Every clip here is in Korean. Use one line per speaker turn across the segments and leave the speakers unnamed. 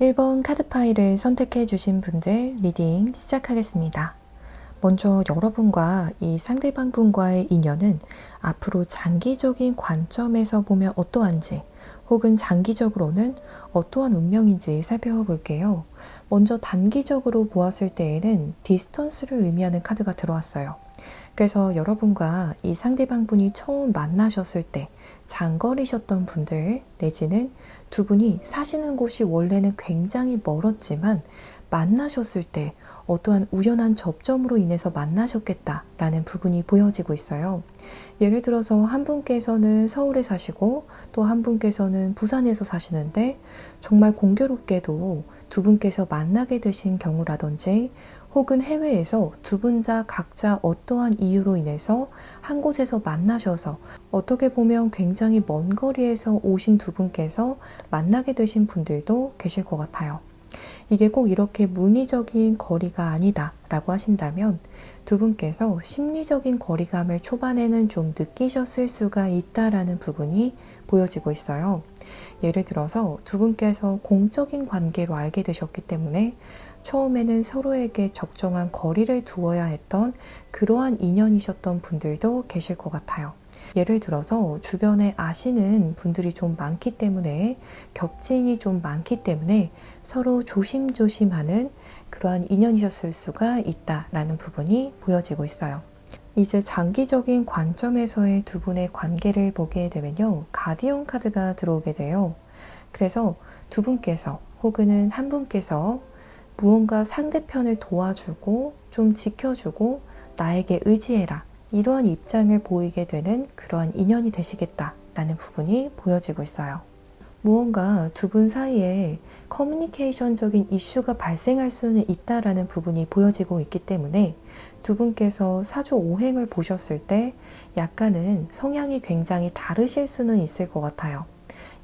1번 카드 파일을 선택해 주신 분들 리딩 시작하겠습니다. 먼저 여러분과 이 상대방 분과의 인연은 앞으로 장기적인 관점에서 보면 어떠한지, 혹은 장기적으로는 어떠한 운명인지 살펴볼게요. 먼저 단기적으로 보았을 때에는 디스턴스를 의미하는 카드가 들어왔어요. 그래서 여러분과 이 상대방 분이 처음 만나셨을 때 장거리셨던 분들, 내지는 두 분이 사시는 곳이 원래는 굉장히 멀었지만 만나셨을 때 어떠한 우연한 접점으로 인해서 만나셨겠다라는 부분이 보여지고 있어요. 예를 들어서 한 분께서는 서울에 사시고 또 한 분께서는 부산에서 사시는데 정말 공교롭게도 두 분께서 만나게 되신 경우라든지, 혹은 해외에서 두 분 다 각자 어떠한 이유로 인해서 한 곳에서 만나셔서 어떻게 보면 굉장히 먼 거리에서 오신 두 분께서 만나게 되신 분들도 계실 것 같아요. 이게 꼭 이렇게 물리적인 거리가 아니다 라고 하신다면 두 분께서 심리적인 거리감을 초반에는 좀 느끼셨을 수가 있다라는 부분이 보여지고 있어요. 예를 들어서 두 분께서 공적인 관계로 알게 되셨기 때문에 처음에는 서로에게 적정한 거리를 두어야 했던 그러한 인연이셨던 분들도 계실 것 같아요. 예를 들어서 주변에 아시는 분들이 좀 많기 때문에, 겹친이 좀 많기 때문에 서로 조심조심하는 그러한 인연이셨을 수가 있다라는 부분이 보여지고 있어요. 이제 장기적인 관점에서의 두 분의 관계를 보게 되면요, 가디언 카드가 들어오게 돼요. 그래서 두 분께서 혹은 한 분께서 무언가 상대편을 도와주고 좀 지켜주고 나에게 의지해라, 이러한 입장을 보이게 되는 그러한 인연이 되시겠다라는 부분이 보여지고 있어요. 무언가 두 분 사이에 커뮤니케이션적인 이슈가 발생할 수는 있다라는 부분이 보여지고 있기 때문에 두 분께서 사주 오행을 보셨을 때 약간은 성향이 굉장히 다르실 수는 있을 것 같아요.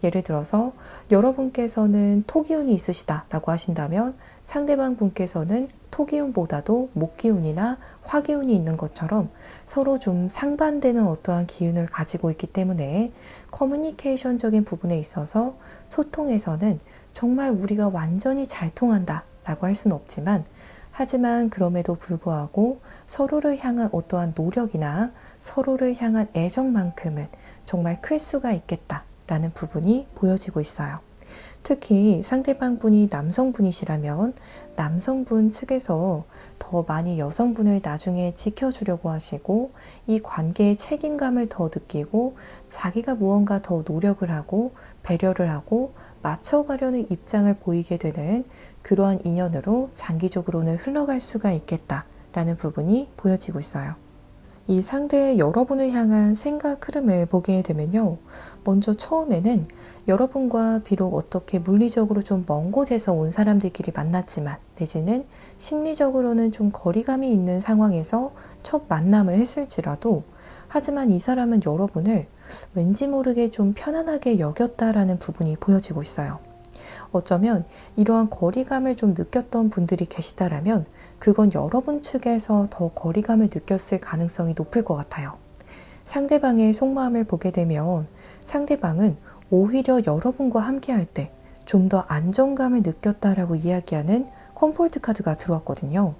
예를 들어서 여러분께서는 토기운이 있으시다라고 하신다면 상대방 분께서는 토기운보다도 목기운이나 화기운이 있는 것처럼 서로 좀 상반되는 어떠한 기운을 가지고 있기 때문에 커뮤니케이션적인 부분에 있어서 소통에서는 정말 우리가 완전히 잘 통한다 라고 할 수는 없지만, 하지만 그럼에도 불구하고 서로를 향한 어떠한 노력이나 서로를 향한 애정만큼은 정말 클 수가 있겠다 라는 부분이 보여지고 있어요. 특히 상대방 분이 남성분이시라면 남성분 측에서 더 많이 여성분을 나중에 지켜주려고 하시고, 이 관계의 책임감을 더 느끼고 자기가 무언가 더 노력을 하고 배려를 하고 맞춰가려는 입장을 보이게 되는 그러한 인연으로 장기적으로는 흘러갈 수가 있겠다라는 부분이 보여지고 있어요. 이 상대의 여러분을 향한 생각 흐름을 보게 되면요, 먼저 처음에는 여러분과 비록 어떻게 물리적으로 좀 먼 곳에서 온 사람들끼리 만났지만, 내지는 심리적으로는 좀 거리감이 있는 상황에서 첫 만남을 했을지라도, 하지만 이 사람은 여러분을 왠지 모르게 좀 편안하게 여겼다라는 부분이 보여지고 있어요. 어쩌면 이러한 거리감을 좀 느꼈던 분들이 계시다라면 그건 여러분 측에서 더 거리감을 느꼈을 가능성이 높을 것 같아요. 상대방의 속마음을 보게 되면 상대방은 오히려 여러분과 함께할 때 좀 더 안정감을 느꼈다라고 이야기하는 컴포트 카드가 들어왔거든요.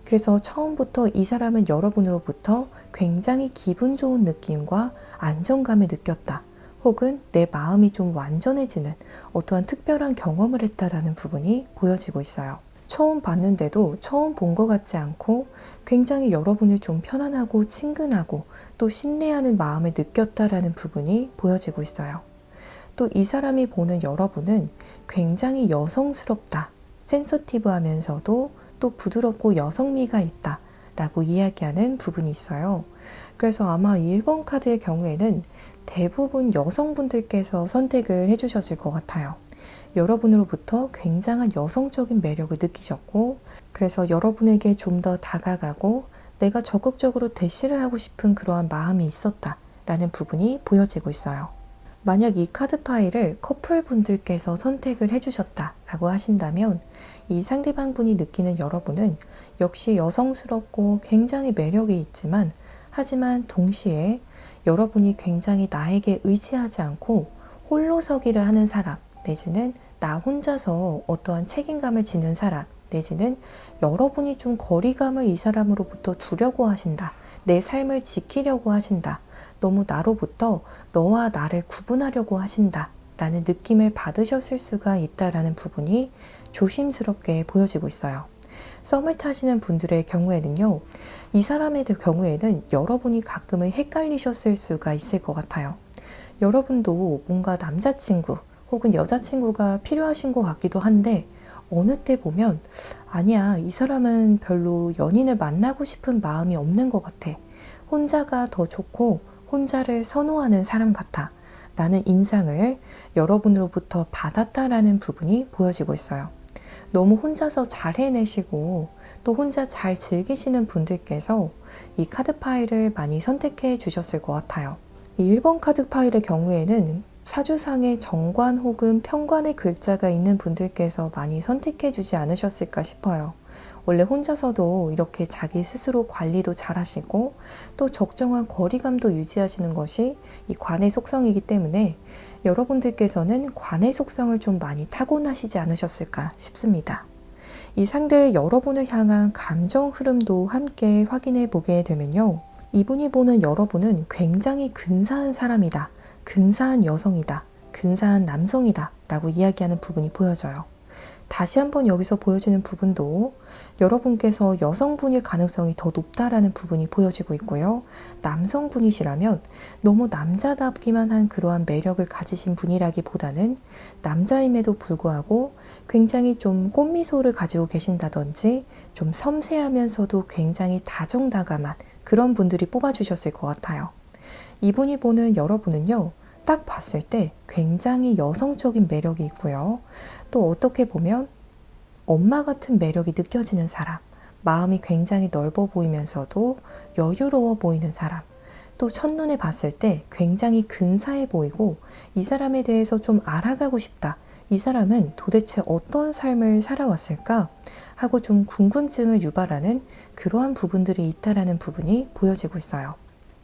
그래서 처음부터 이 사람은 여러분으로부터 굉장히 기분 좋은 느낌과 안정감을 느꼈다, 혹은 내 마음이 좀 완전해지는 어떠한 특별한 경험을 했다라는 부분이 보여지고 있어요. 처음 봤는데도 처음 본 것 같지 않고 굉장히 여러분을 좀 편안하고 친근하고 또 신뢰하는 마음을 느꼈다라는 부분이 보여지고 있어요. 또 이 사람이 보는 여러분은 굉장히 여성스럽다, 센서티브하면서도 또 부드럽고 여성미가 있다 라고 이야기하는 부분이 있어요. 그래서 아마 1번 카드의 경우에는 대부분 여성분들께서 선택을 해주셨을 것 같아요. 여러분으로부터 굉장한 여성적인 매력을 느끼셨고, 그래서 여러분에게 좀 더 다가가고 내가 적극적으로 대시를 하고 싶은 그러한 마음이 있었다라는 부분이 보여지고 있어요. 만약 이 카드 파일을 커플분들께서 선택을 해주셨다라고 하신다면 이 상대방 분이 느끼는 여러분은 역시 여성스럽고 굉장히 매력이 있지만, 하지만 동시에 여러분이 굉장히 나에게 의지하지 않고 홀로서기를 하는 사람, 내지는 나 혼자서 어떠한 책임감을 지는 사람, 내지는 여러분이 좀 거리감을 이 사람으로부터 두려고 하신다. 내 삶을 지키려고 하신다. 너무 나로부터 너와 나를 구분하려고 하신다. 라는 느낌을 받으셨을 수가 있다라는 부분이 조심스럽게 보여지고 있어요. 썸을 타시는 분들의 경우에는요, 이 사람의 경우에는 여러분이 가끔은 헷갈리셨을 수가 있을 것 같아요. 여러분도 뭔가 남자친구 혹은 여자친구가 필요하신 것 같기도 한데, 어느 때 보면 아니야, 이 사람은 별로 연인을 만나고 싶은 마음이 없는 것 같아. 혼자가 더 좋고 혼자를 선호하는 사람 같아. 라는 인상을 여러분으로부터 받았다라는 부분이 보여지고 있어요. 너무 혼자서 잘 해내시고 또 혼자 잘 즐기시는 분들께서 이 카드 파일을 많이 선택해 주셨을 것 같아요. 이 1번 카드 파일의 경우에는 사주상에 정관 혹은 편관의 글자가 있는 분들께서 많이 선택해 주지 않으셨을까 싶어요. 원래 혼자서도 이렇게 자기 스스로 관리도 잘 하시고 또 적정한 거리감도 유지하시는 것이 이 관의 속성이기 때문에 여러분들께서는 관의 속성을 좀 많이 타고나시지 않으셨을까 싶습니다. 이 상대의 여러분을 향한 감정 흐름도 함께 확인해 보게 되면요. 이분이 보는 여러분은 굉장히 근사한 사람이다. 근사한 여성이다. 근사한 남성이다. 라고 이야기하는 부분이 보여져요. 다시 한번 여기서 보여지는 부분도 여러분께서 여성분일 가능성이 더 높다라는 부분이 보여지고 있고요. 남성분이시라면 너무 남자답기만 한 그러한 매력을 가지신 분이라기보다는 남자임에도 불구하고 굉장히 좀 꽃미소를 가지고 계신다든지 좀 섬세하면서도 굉장히 다정다감한 그런 분들이 뽑아주셨을 것 같아요. 이분이 보는 여러분은요, 딱 봤을 때 굉장히 여성적인 매력이 있고요. 또 어떻게 보면 엄마 같은 매력이 느껴지는 사람, 마음이 굉장히 넓어 보이면서도 여유로워 보이는 사람, 또 첫눈에 봤을 때 굉장히 근사해 보이고 이 사람에 대해서 좀 알아가고 싶다. 이 사람은 도대체 어떤 삶을 살아왔을까? 하고 좀 궁금증을 유발하는 그러한 부분들이 있다라는 부분이 보여지고 있어요.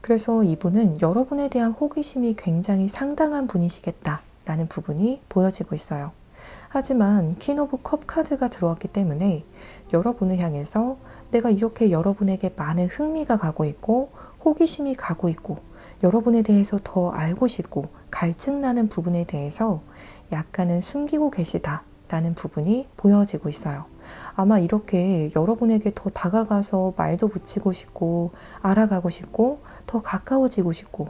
그래서 이분은 여러분에 대한 호기심이 굉장히 상당한 분이시겠다라는 부분이 보여지고 있어요. 하지만 퀸 오브 컵 카드가 들어왔기 때문에 여러분을 향해서 내가 이렇게 여러분에게 많은 흥미가 가고 있고 호기심이 가고 있고 여러분에 대해서 더 알고 싶고 갈증나는 부분에 대해서 약간은 숨기고 계시다라는 부분이 보여지고 있어요. 아마 이렇게 여러분에게 더 다가가서 말도 붙이고 싶고 알아가고 싶고 더 가까워지고 싶고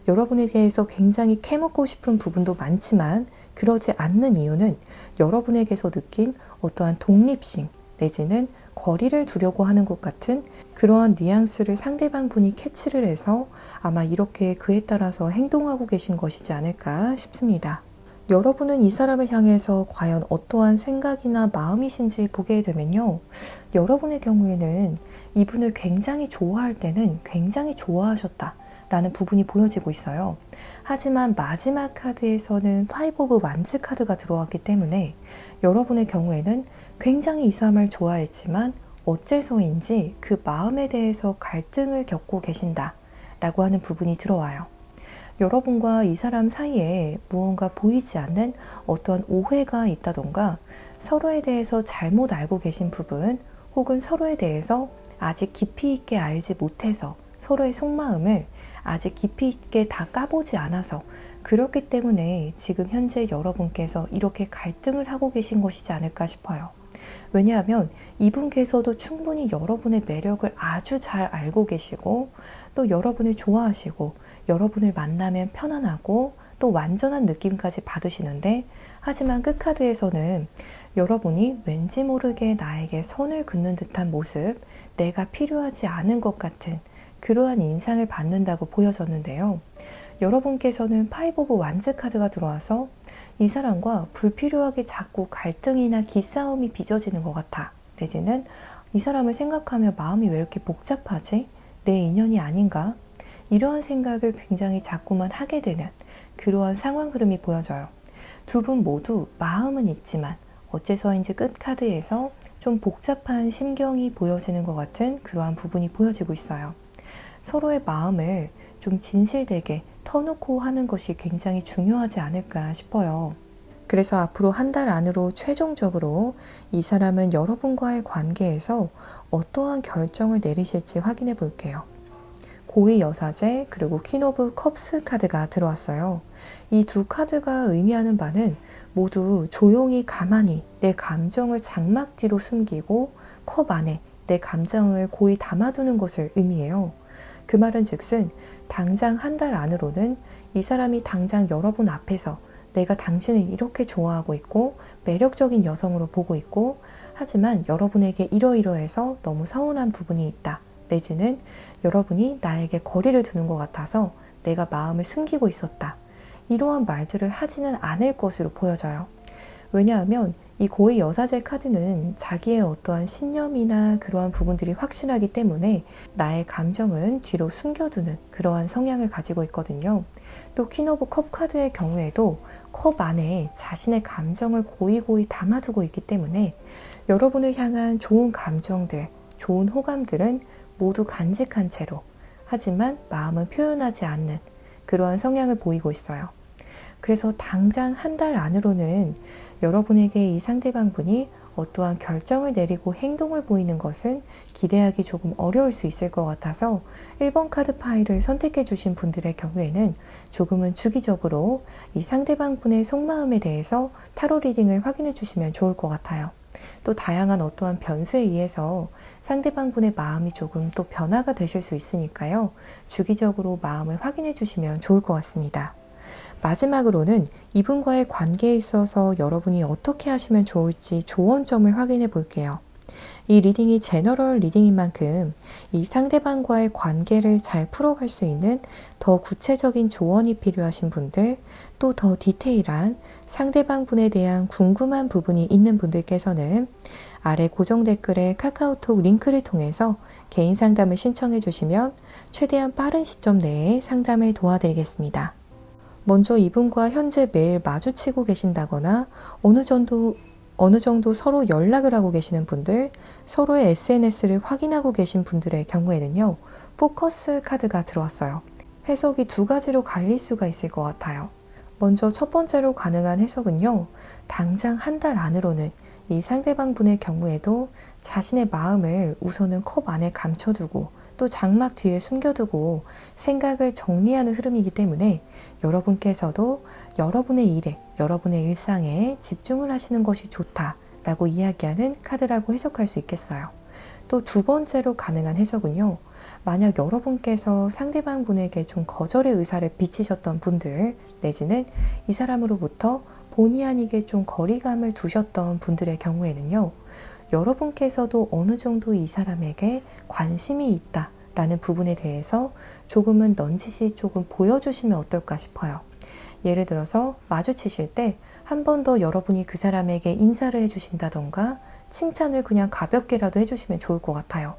여러분에 대해서 굉장히 캐묻고 싶은 부분도 많지만 그러지 않는 이유는 여러분에게서 느낀 어떠한 독립심 내지는 거리를 두려고 하는 것 같은 그러한 뉘앙스를 상대방 분이 캐치를 해서 아마 이렇게 그에 따라서 행동하고 계신 것이지 않을까 싶습니다. 여러분은 이 사람을 향해서 과연 어떠한 생각이나 마음이신지 보게 되면요. 여러분의 경우에는 이분을 굉장히 좋아할 때는 굉장히 좋아하셨다 라는 부분이 보여지고 있어요. 하지만 마지막 카드에서는 파이브 오브 완즈 카드가 들어왔기 때문에 여러분의 경우에는 굉장히 이 사람을 좋아했지만 어째서인지 그 마음에 대해서 갈등을 겪고 계신다 라고 하는 부분이 들어와요. 여러분과 이 사람 사이에 무언가 보이지 않는 어떤 오해가 있다던가 서로에 대해서 잘못 알고 계신 부분 혹은 서로에 대해서 아직 깊이 있게 알지 못해서 서로의 속마음을 아직 깊이 있게 다 까보지 않아서 그렇기 때문에 지금 현재 여러분께서 이렇게 갈등을 하고 계신 것이지 않을까 싶어요. 왜냐하면 이분께서도 충분히 여러분의 매력을 아주 잘 알고 계시고 또 여러분을 좋아하시고 여러분을 만나면 편안하고 또 완전한 느낌까지 받으시는데 하지만 끝카드에서는 여러분이 왠지 모르게 나에게 선을 긋는 듯한 모습, 내가 필요하지 않은 것 같은 그러한 인상을 받는다고 보여졌는데요. 여러분께서는 파이브 오브 완즈 카드가 들어와서 이 사람과 불필요하게 자꾸 갈등이나 기싸움이 빚어지는 것 같아. 내지는 이 사람을 생각하며 마음이 왜 이렇게 복잡하지? 내 인연이 아닌가? 이러한 생각을 굉장히 자꾸만 하게 되는 그러한 상황 흐름이 보여져요. 두 분 모두 마음은 있지만 어째서인지 끝카드에서 좀 복잡한 심경이 보여지는 것 같은 그러한 부분이 보여지고 있어요. 서로의 마음을 좀 진실되게 터놓고 하는 것이 굉장히 중요하지 않을까 싶어요. 그래서 앞으로 한 달 안으로 최종적으로 이 사람은 여러분과의 관계에서 어떠한 결정을 내리실지 확인해 볼게요. 고위 여사제 그리고 퀸 오브 컵스 카드가 들어왔어요. 이 두 카드가 의미하는 바는 모두 조용히 가만히 내 감정을 장막 뒤로 숨기고 컵 안에 내 감정을 고이 담아두는 것을 의미해요. 그 말은 즉슨 당장 한 달 안으로는 이 사람이 당장 여러분 앞에서 내가 당신을 이렇게 좋아하고 있고 매력적인 여성으로 보고 있고 하지만 여러분에게 이러이러해서 너무 서운한 부분이 있다. 내지는 여러분이 나에게 거리를 두는 것 같아서 내가 마음을 숨기고 있었다. 이러한 말들을 하지는 않을 것으로 보여져요. 왜냐하면 이 고위 여사제 카드는 자기의 어떠한 신념이나 그러한 부분들이 확실하기 때문에 나의 감정은 뒤로 숨겨두는 그러한 성향을 가지고 있거든요. 또 퀸 오브 컵 카드의 경우에도 컵 안에 자신의 감정을 고이고이 담아두고 있기 때문에 여러분을 향한 좋은 감정들, 좋은 호감들은 모두 간직한 채로 하지만 마음은 표현하지 않는 그러한 성향을 보이고 있어요. 그래서 당장 한 달 안으로는 여러분에게 이 상대방분이 어떠한 결정을 내리고 행동을 보이는 것은 기대하기 조금 어려울 수 있을 것 같아서 1번 카드 파일을 선택해 주신 분들의 경우에는 조금은 주기적으로 이 상대방분의 속마음에 대해서 타로 리딩을 확인해 주시면 좋을 것 같아요. 또 다양한 어떠한 변수에 의해서 상대방분의 마음이 조금 또 변화가 되실 수 있으니까요. 주기적으로 마음을 확인해 주시면 좋을 것 같습니다. 마지막으로는 이분과의 관계에 있어서 여러분이 어떻게 하시면 좋을지 조언점을 확인해 볼게요. 이 리딩이 제너럴 리딩인 만큼 이 상대방과의 관계를 잘 풀어갈 수 있는 더 구체적인 조언이 필요하신 분들, 또 더 디테일한 상대방분에 대한 궁금한 부분이 있는 분들께서는 아래 고정 댓글에 카카오톡 링크를 통해서 개인 상담을 신청해 주시면 최대한 빠른 시점 내에 상담을 도와드리겠습니다. 먼저 이분과 현재 매일 마주치고 계신다거나 어느 정도 서로 연락을 하고 계시는 분들, 서로의 SNS를 확인하고 계신 분들의 경우에는요, 포커스 카드가 들어왔어요. 해석이 두 가지로 갈릴 수가 있을 것 같아요. 먼저 첫 번째로 가능한 해석은요, 당장 한 달 안으로는 이 상대방 분의 경우에도 자신의 마음을 우선은 컵 안에 감춰두고 또 장막 뒤에 숨겨두고 생각을 정리하는 흐름이기 때문에 여러분께서도 여러분의 일에, 여러분의 일상에 집중을 하시는 것이 좋다라고 이야기하는 카드라고 해석할 수 있겠어요. 또 두 번째로 가능한 해석은요. 만약 여러분께서 상대방 분에게 좀 거절의 의사를 비치셨던 분들 내지는 이 사람으로부터 본의 아니게 좀 거리감을 두셨던 분들의 경우에는요. 여러분께서도 어느 정도 이 사람에게 관심이 있다라는 부분에 대해서 조금은 넌지시 조금 보여주시면 어떨까 싶어요. 예를 들어서 마주치실 때 한 번 더 여러분이 그 사람에게 인사를 해주신다던가 칭찬을 그냥 가볍게라도 해주시면 좋을 것 같아요.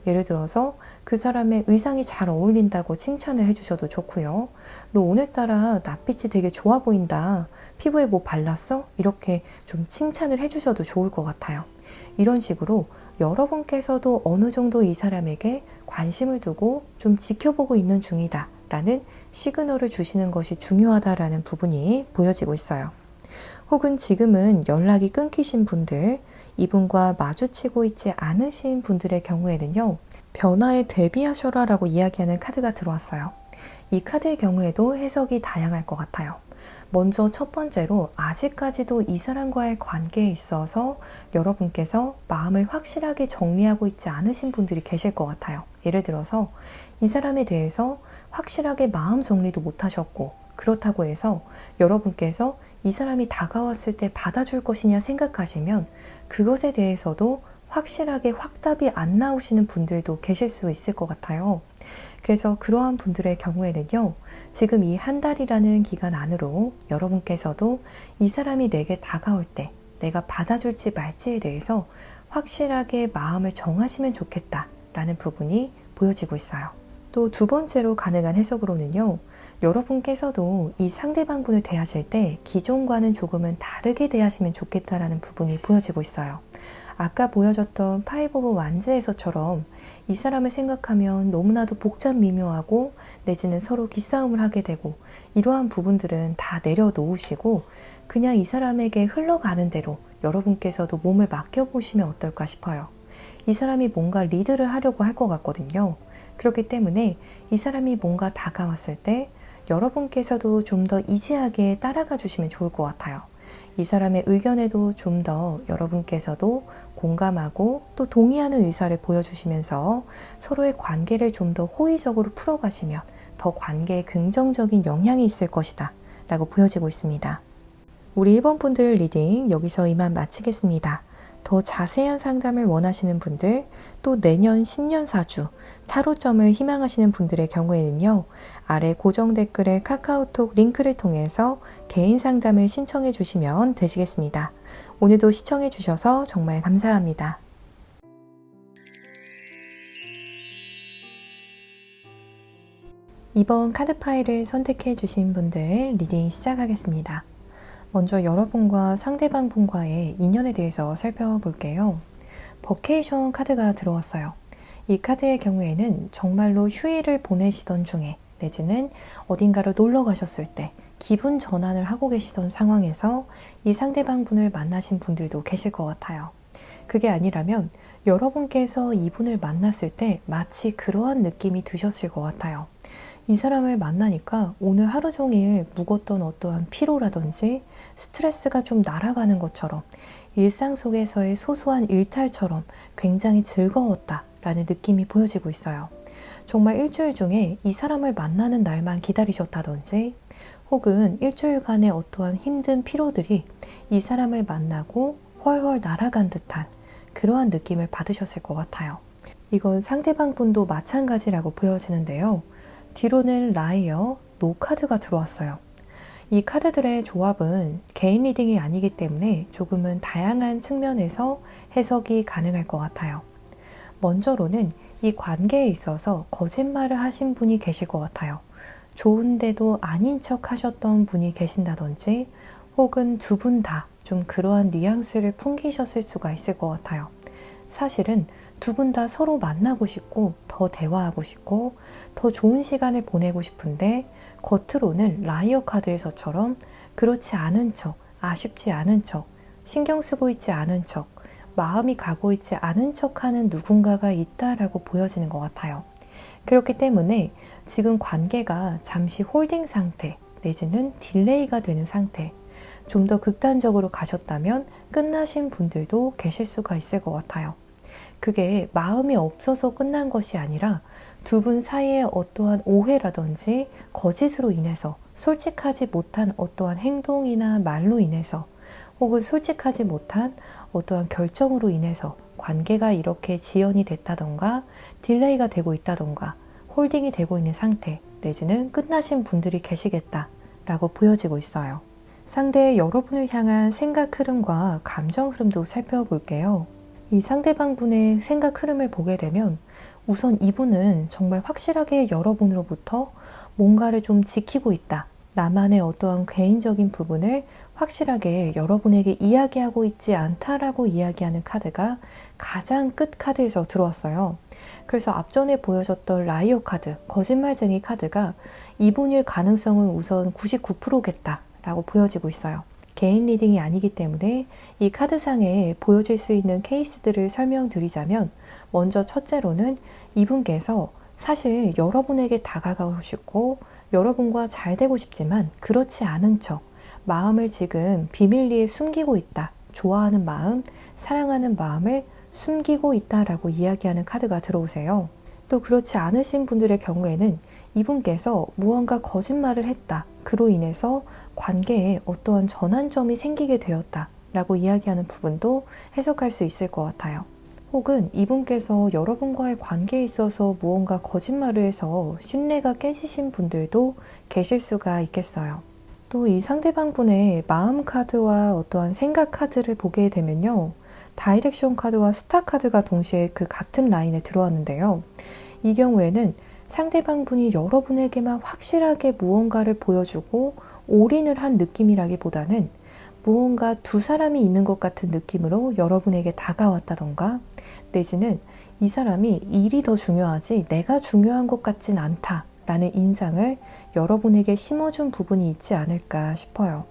예를 들어서 그 사람의 의상이 잘 어울린다고 칭찬을 해주셔도 좋고요. 너 오늘따라 낯빛이 되게 좋아 보인다. 피부에 뭐 발랐어? 이렇게 좀 칭찬을 해주셔도 좋을 것 같아요. 이런 식으로 여러분께서도 어느 정도 이 사람에게 관심을 두고 좀 지켜보고 있는 중이다 라는 시그널을 주시는 것이 중요하다라는 부분이 보여지고 있어요. 혹은 지금은 연락이 끊기신 분들, 이분과 마주치고 있지 않으신 분들의 경우에는요. 변화에 대비하셔라 라고 이야기하는 카드가 들어왔어요. 이 카드의 경우에도 해석이 다양할 것 같아요. 먼저 첫 번째로 아직까지도 이 사람과의 관계에 있어서 여러분께서 마음을 확실하게 정리하고 있지 않으신 분들이 계실 것 같아요. 예를 들어서 이 사람에 대해서 확실하게 마음 정리도 못 하셨고 그렇다고 해서 여러분께서 이 사람이 다가왔을 때 받아줄 것이냐 생각하시면 그것에 대해서도 확실하게 확답이 안 나오시는 분들도 계실 수 있을 것 같아요. 그래서 그러한 분들의 경우에는요. 지금 이 한 달이라는 기간 안으로 여러분께서도 이 사람이 내게 다가올 때 내가 받아줄지 말지에 대해서 확실하게 마음을 정하시면 좋겠다라는 부분이 보여지고 있어요. 또 두 번째로 가능한 해석으로는요. 여러분께서도 이 상대방 분을 대하실 때 기존과는 조금은 다르게 대하시면 좋겠다라는 부분이 보여지고 있어요. 아까 보여줬던 파이브 오브 완즈에서처럼 이 사람을 생각하면 너무나도 복잡 미묘하고 내지는 서로 기싸움을 하게 되고, 이러한 부분들은 다 내려놓으시고 그냥 이 사람에게 흘러가는 대로 여러분께서도 몸을 맡겨보시면 어떨까 싶어요. 이 사람이 뭔가 리드를 하려고 할 것 같거든요. 그렇기 때문에 이 사람이 뭔가 다가왔을 때 여러분께서도 좀 더 이지하게 따라가 주시면 좋을 것 같아요. 이 사람의 의견에도 좀 더 여러분께서도 공감하고 또 동의하는 의사를 보여주시면서 서로의 관계를 좀 더 호의적으로 풀어가시면 더 관계에 긍정적인 영향이 있을 것이다 라고 보여지고 있습니다. 우리 1번 분들 리딩 여기서 이만 마치겠습니다. 더 자세한 상담을 원하시는 분들, 또 내년 신년사주, 타로점을 희망하시는 분들의 경우에는요, 아래 고정 댓글에 카카오톡 링크를 통해서 개인 상담을 신청해 주시면 되시겠습니다. 오늘도 시청해 주셔서 정말 감사합니다. 이번 카드 파일을 선택해 주신 분들 리딩 시작하겠습니다. 먼저 여러분과 상대방 분과의 인연에 대해서 살펴볼게요. 버케이션 카드가 들어왔어요. 이 카드의 경우에는 정말로 휴일을 보내시던 중에 내지는 어딘가로 놀러 가셨을 때 기분 전환을 하고 계시던 상황에서 이 상대방 분을 만나신 분들도 계실 것 같아요. 그게 아니라면 여러분께서 이분을 만났을 때 마치 그러한 느낌이 드셨을 것 같아요. 이 사람을 만나니까 오늘 하루 종일 묵었던 어떠한 피로라든지 스트레스가 좀 날아가는 것처럼, 일상 속에서의 소소한 일탈처럼 굉장히 즐거웠다라는 느낌이 보여지고 있어요. 정말 일주일 중에 이 사람을 만나는 날만 기다리셨다든지, 혹은 일주일간의 어떠한 힘든 피로들이 이 사람을 만나고 훨훨 날아간 듯한 그러한 느낌을 받으셨을 것 같아요. 이건 상대방 분도 마찬가지라고 보여지는데요. 뒤로는 라이어, 노 카드가 들어왔어요. 이 카드들의 조합은 개인 리딩이 아니기 때문에 조금은 다양한 측면에서 해석이 가능할 것 같아요. 먼저로는 이 관계에 있어서 거짓말을 하신 분이 계실 것 같아요. 좋은데도 아닌 척 하셨던 분이 계신다든지, 혹은 두 분 다 좀 그러한 뉘앙스를 풍기셨을 수가 있을 것 같아요. 사실은 두 분 다 서로 만나고 싶고 더 대화하고 싶고 더 좋은 시간을 보내고 싶은데, 겉으로는 라이어 카드에서처럼 그렇지 않은 척, 아쉽지 않은 척, 신경 쓰고 있지 않은 척, 마음이 가고 있지 않은 척 하는 누군가가 있다라고 보여지는 것 같아요. 그렇기 때문에 지금 관계가 잠시 홀딩 상태 내지는 딜레이가 되는 상태, 좀 더 극단적으로 가셨다면 끝나신 분들도 계실 수가 있을 것 같아요. 그게 마음이 없어서 끝난 것이 아니라 두 분 사이에 어떠한 오해라든지 거짓으로 인해서, 솔직하지 못한 어떠한 행동이나 말로 인해서, 혹은 솔직하지 못한 어떠한 결정으로 인해서 관계가 이렇게 지연이 됐다던가 딜레이가 되고 있다던가 홀딩이 되고 있는 상태 내지는 끝나신 분들이 계시겠다라고 보여지고 있어요. 상대의 여러분을 향한 생각 흐름과 감정 흐름도 살펴볼게요. 이 상대방 분의 생각 흐름을 보게 되면 우선 이분은 정말 확실하게 여러분으로부터 뭔가를 좀 지키고 있다. 나만의 어떠한 개인적인 부분을 확실하게 여러분에게 이야기하고 있지 않다라고 이야기하는 카드가 가장 끝 카드에서 들어왔어요. 그래서 앞전에 보여줬던 라이어 카드, 거짓말쟁이 카드가 이분일 가능성은 우선 99%겠다 라고 보여지고 있어요. 개인 리딩이 아니기 때문에 이 카드상에 보여질 수 있는 케이스들을 설명드리자면, 먼저 첫째로는 이분께서 사실 여러분에게 다가가고 싶고 여러분과 잘 되고 싶지만 그렇지 않은 척 마음을 지금 비밀리에 숨기고 있다. 좋아하는 마음, 사랑하는 마음을 숨기고 있다라고 이야기하는 카드가 들어오세요. 또 그렇지 않으신 분들의 경우에는 이분께서 무언가 거짓말을 했다. 그로 인해서 관계에 어떠한 전환점이 생기게 되었다 라고 이야기하는 부분도 해석할 수 있을 것 같아요. 혹은 이분께서 여러분과의 관계에 있어서 무언가 거짓말을 해서 신뢰가 깨지신 분들도 계실 수가 있겠어요. 또 이 상대방 분의 마음 카드와 어떠한 생각 카드를 보게 되면요, 다이렉션 카드와 스타 카드가 동시에 그 같은 라인에 들어왔는데요. 이 경우에는 상대방 분이 여러분에게만 확실하게 무언가를 보여주고 올인을 한 느낌이라기보다는 무언가 두 사람이 있는 것 같은 느낌으로 여러분에게 다가왔다던가, 내지는 이 사람이 일이 더 중요하지 내가 중요한 것 같진 않다 라는 인상을 여러분에게 심어준 부분이 있지 않을까 싶어요.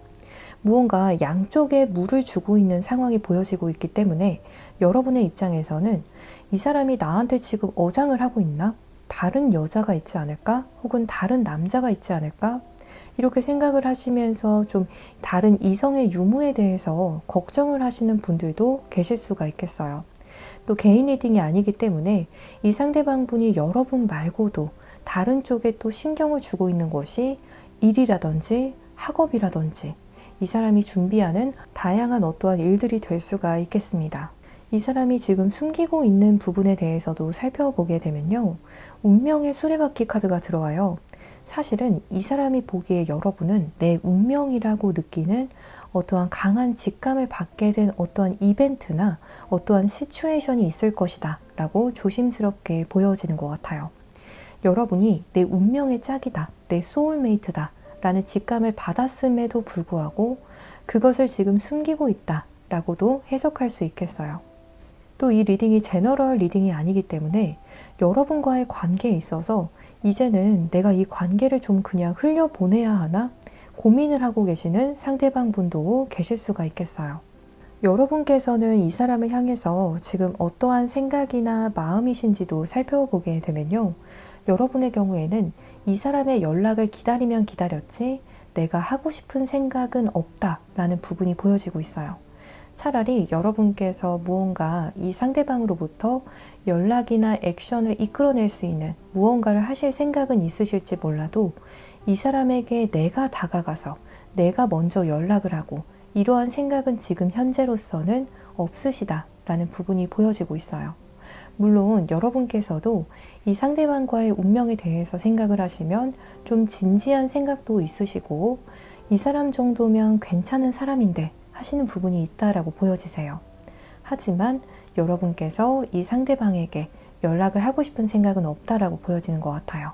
무언가 양쪽에 물을 주고 있는 상황이 보여지고 있기 때문에 여러분의 입장에서는 이 사람이 나한테 지금 어장을 하고 있나? 다른 여자가 있지 않을까? 혹은 다른 남자가 있지 않을까? 이렇게 생각을 하시면서 좀 다른 이성의 유무에 대해서 걱정을 하시는 분들도 계실 수가 있겠어요. 또 개인 리딩이 아니기 때문에 이 상대방 분이 여러분 말고도 다른 쪽에 또 신경을 주고 있는 것이 일이라든지 학업이라든지 이 사람이 준비하는 다양한 어떠한 일들이 될 수가 있겠습니다. 이 사람이 지금 숨기고 있는 부분에 대해서도 살펴보게 되면요. 운명의 수레바퀴 카드가 들어와요. 사실은 이 사람이 보기에 여러분은 내 운명이라고 느끼는 어떠한 강한 직감을 받게 된 어떠한 이벤트나 어떠한 시츄에이션이 있을 것이다 라고 조심스럽게 보여지는 것 같아요. 여러분이 내 운명의 짝이다, 내 소울메이트다 라는 직감을 받았음에도 불구하고 그것을 지금 숨기고 있다 라고도 해석할 수 있겠어요. 또 이 리딩이 제너럴 리딩이 아니기 때문에 여러분과의 관계에 있어서 이제는 내가 이 관계를 좀 그냥 흘려보내야 하나 고민을 하고 계시는 상대방 분도 계실 수가 있겠어요. 여러분께서는 이 사람을 향해서 지금 어떠한 생각이나 마음이신지도 살펴보게 되면요. 여러분의 경우에는 이 사람의 연락을 기다리면 기다렸지 내가 하고 싶은 생각은 없다라는 부분이 보여지고 있어요. 차라리 여러분께서 무언가 이 상대방으로부터 연락이나 액션을 이끌어낼 수 있는 무언가를 하실 생각은 있으실지 몰라도 이 사람에게 내가 다가가서 내가 먼저 연락을 하고 이러한 생각은 지금 현재로서는 없으시다라는 부분이 보여지고 있어요. 물론 여러분께서도 이 상대방과의 운명에 대해서 생각을 하시면 좀 진지한 생각도 있으시고 이 사람 정도면 괜찮은 사람인데 하시는 부분이 있다라고 보여지세요. 하지만 여러분께서 이 상대방에게 연락을 하고 싶은 생각은 없다라고 보여지는 것 같아요.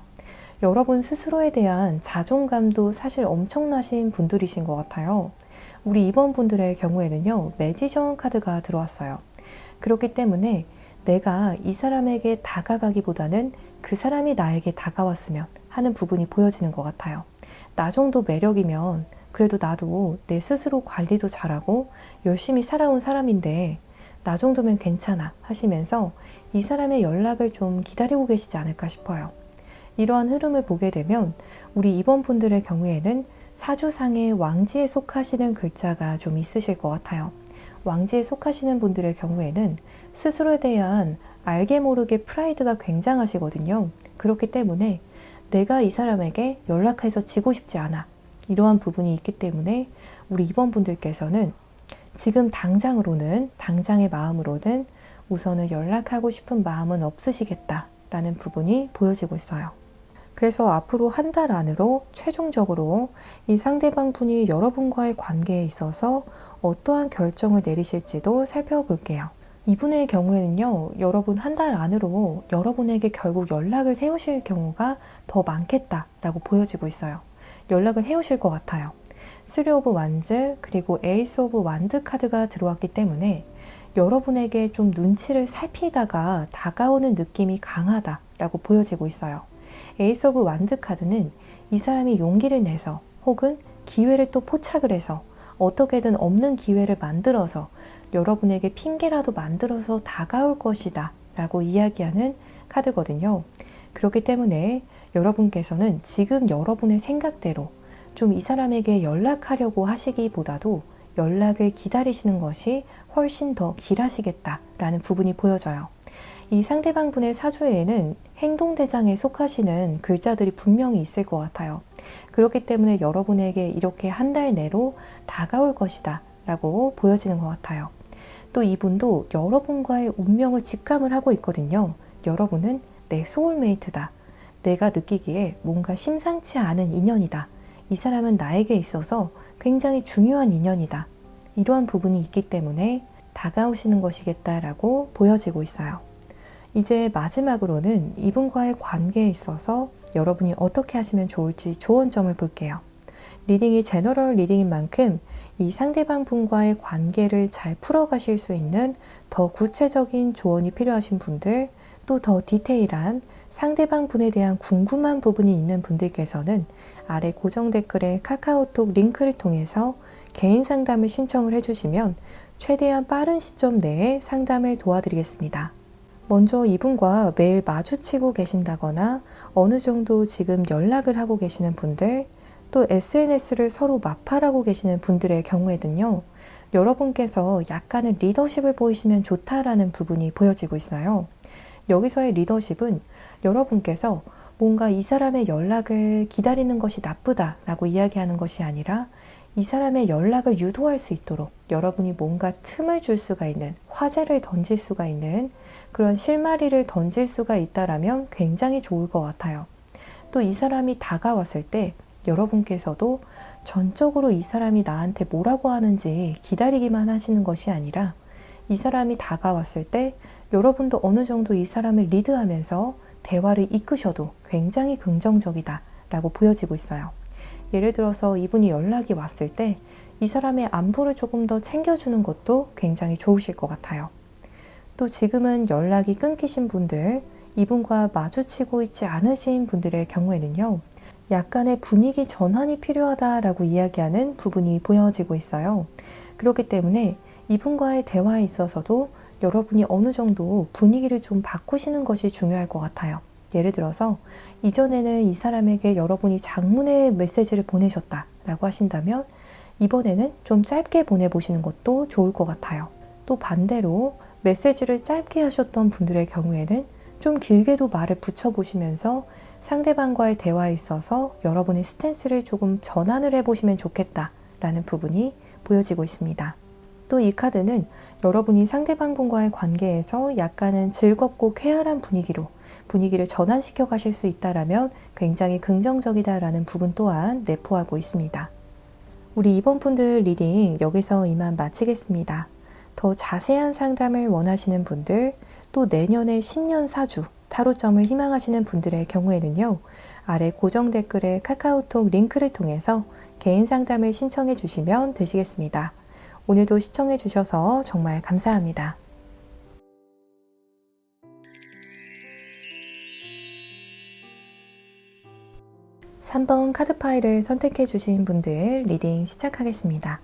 여러분 스스로에 대한 자존감도 사실 엄청나신 분들이신 것 같아요. 우리 2번 분들의 경우에는요, 매지션 카드가 들어왔어요. 그렇기 때문에 내가 이 사람에게 다가가기보다는 그 사람이 나에게 다가왔으면 하는 부분이 보여지는 것 같아요. 나 정도 매력이면 그래도 나도 내 스스로 관리도 잘하고 열심히 살아온 사람인데 나 정도면 괜찮아 하시면서 이 사람의 연락을 좀 기다리고 계시지 않을까 싶어요. 이러한 흐름을 보게 되면 우리 2번 분들의 경우에는 사주상의 왕지에 속하시는 글자가 좀 있으실 것 같아요. 왕지에 속하시는 분들의 경우에는 스스로에 대한 알게 모르게 프라이드가 굉장하시거든요. 그렇기 때문에 내가 이 사람에게 연락해서 지고 싶지 않아. 이러한 부분이 있기 때문에 우리 2번 분들께서는 지금 당장으로는, 당장의 마음으로는 우선은 연락하고 싶은 마음은 없으시겠다라는 부분이 보여지고 있어요. 그래서 앞으로 한 달 안으로 최종적으로 이 상대방 분이 여러분과의 관계에 있어서 어떠한 결정을 내리실지도 살펴볼게요. 이분의 경우에는요, 여러분 한 달 안으로 여러분에게 결국 연락을 해오실 경우가 더 많겠다라고 보여지고 있어요. 연락을 해오실 것 같아요. 3 오브 완즈 그리고 에이스 오브 완드 카드가 들어왔기 때문에 여러분에게 좀 눈치를 살피다가 다가오는 느낌이 강하다라고 보여지고 있어요. 에이스 오브 완드 카드는 이 사람이 용기를 내서 혹은 기회를 또 포착을 해서 어떻게든 없는 기회를 만들어서 여러분에게 핑계라도 만들어서 다가올 것이다 라고 이야기하는 카드거든요. 그렇기 때문에 여러분께서는 지금 여러분의 생각대로 좀 이 사람에게 연락하려고 하시기보다도 연락을 기다리시는 것이 훨씬 더 길하시겠다라는 부분이 보여져요. 이 상대방 분의 사주에는 행동대장에 속하시는 글자들이 분명히 있을 것 같아요. 그렇기 때문에 여러분에게 이렇게 한 달 내로 다가올 것이다 라고 보여지는 것 같아요. 또 이분도 여러분과의 운명을 직감을 하고 있거든요. 여러분은 내 소울메이트다. 내가 느끼기에 뭔가 심상치 않은 인연이다. 이 사람은 나에게 있어서 굉장히 중요한 인연이다. 이러한 부분이 있기 때문에 다가오시는 것이겠다라고 보여지고 있어요. 이제 마지막으로는 이분과의 관계에 있어서 여러분이 어떻게 하시면 좋을지 조언점을 볼게요. 리딩이 제너럴 리딩인 만큼 이 상대방 분과의 관계를 잘 풀어가실 수 있는 더 구체적인 조언이 필요하신 분들, 또 더 디테일한 상대방 분에 대한 궁금한 부분이 있는 분들께서는 아래 고정 댓글에 카카오톡 링크를 통해서 개인 상담을 신청을 해주시면 최대한 빠른 시점 내에 상담을 도와드리겠습니다. 먼저 이분과 매일 마주치고 계신다거나 어느 정도 지금 연락을 하고 계시는 분들, 또 SNS를 서로 마팔하고 계시는 분들의 경우에는요, 여러분께서 약간의 리더십을 보이시면 좋다라는 부분이 보여지고 있어요. 여기서의 리더십은 여러분께서 뭔가 이 사람의 연락을 기다리는 것이 나쁘다라고 이야기하는 것이 아니라 이 사람의 연락을 유도할 수 있도록 여러분이 뭔가 틈을 줄 수가 있는, 화제를 던질 수가 있는 그런 실마리를 던질 수가 있다라면 굉장히 좋을 것 같아요. 또 이 사람이 다가왔을 때 여러분께서도 전적으로 이 사람이 나한테 뭐라고 하는지 기다리기만 하시는 것이 아니라 이 사람이 다가왔을 때 여러분도 어느 정도 이 사람을 리드하면서 대화를 이끄셔도 굉장히 긍정적이다 라고 보여지고 있어요. 예를 들어서 이분이 연락이 왔을 때 이 사람의 안부를 조금 더 챙겨주는 것도 굉장히 좋으실 것 같아요. 또 지금은 연락이 끊기신 분들, 이분과 마주치고 있지 않으신 분들의 경우에는요, 약간의 분위기 전환이 필요하다라고 이야기하는 부분이 보여지고 있어요. 그렇기 때문에 이분과의 대화에 있어서도 여러분이 어느 정도 분위기를 좀 바꾸시는 것이 중요할 것 같아요. 예를 들어서 이전에는 이 사람에게 여러분이 장문의 메시지를 보내셨다라고 하신다면 이번에는 좀 짧게 보내보시는 것도 좋을 것 같아요. 또 반대로 메시지를 짧게 하셨던 분들의 경우에는 좀 길게도 말을 붙여보시면서 상대방과의 대화에 있어서 여러분의 스탠스를 조금 전환을 해보시면 좋겠다라는 부분이 보여지고 있습니다. 또 이 카드는 여러분이 상대방 분과의 관계에서 약간은 즐겁고 쾌활한 분위기를 전환시켜 가실 수 있다라면 굉장히 긍정적이다라는 부분 또한 내포하고 있습니다. 우리 이번 분들 리딩 여기서 이만 마치겠습니다. 더 자세한 상담을 원하시는 분들, 또 내년의 신년사주 타로점을 희망하시는 분들의 경우에는요, 아래 고정 댓글에 카카오톡 링크를 통해서 개인 상담을 신청해 주시면 되시겠습니다. 오늘도 시청해 주셔서 정말 감사합니다. 3번 카드 파일을 선택해 주신 분들 리딩 시작하겠습니다.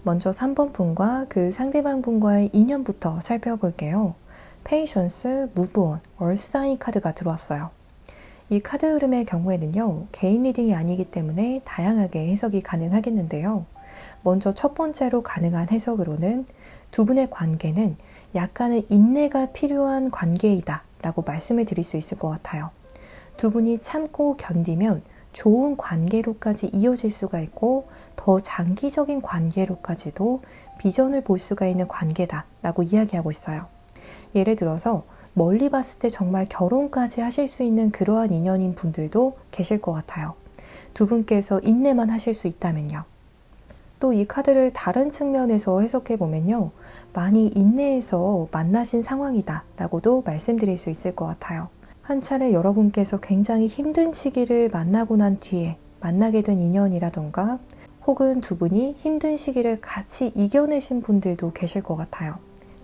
먼저 3번 분과 그 상대방 분과의 인연부터 살펴볼게요. 페이션스, 무브온, 얼사인 카드가 들어왔어요. 이 카드 흐름의 경우에는요, 개인 리딩이 아니기 때문에 다양하게 해석이 가능하겠는데요. 먼저 첫 번째로 가능한 해석으로는 두 분의 관계는 약간의 인내가 필요한 관계이다 라고 말씀을 드릴 수 있을 것 같아요. 두 분이 참고 견디면 좋은 관계로까지 이어질 수가 있고 더 장기적인 관계로까지도 비전을 볼 수가 있는 관계다 라고 이야기하고 있어요. 예를 들어서 멀리 봤을 때 정말 결혼까지 하실 수 있는 그러한 인연인 분들도 계실 것 같아요. 두 분께서 인내만 하실 수 있다면요. 또 이 카드를 다른 측면에서 해석해 보면요, 많이 인내해서 만나신 상황이다 라고도 말씀드릴 수 있을 것 같아요. 한 차례 여러분께서 굉장히 힘든 시기를 만나고 난 뒤에 만나게 된 인연이라던가 혹은 두 분이 힘든 시기를 같이 이겨내신 분들도 계실 것 같아요.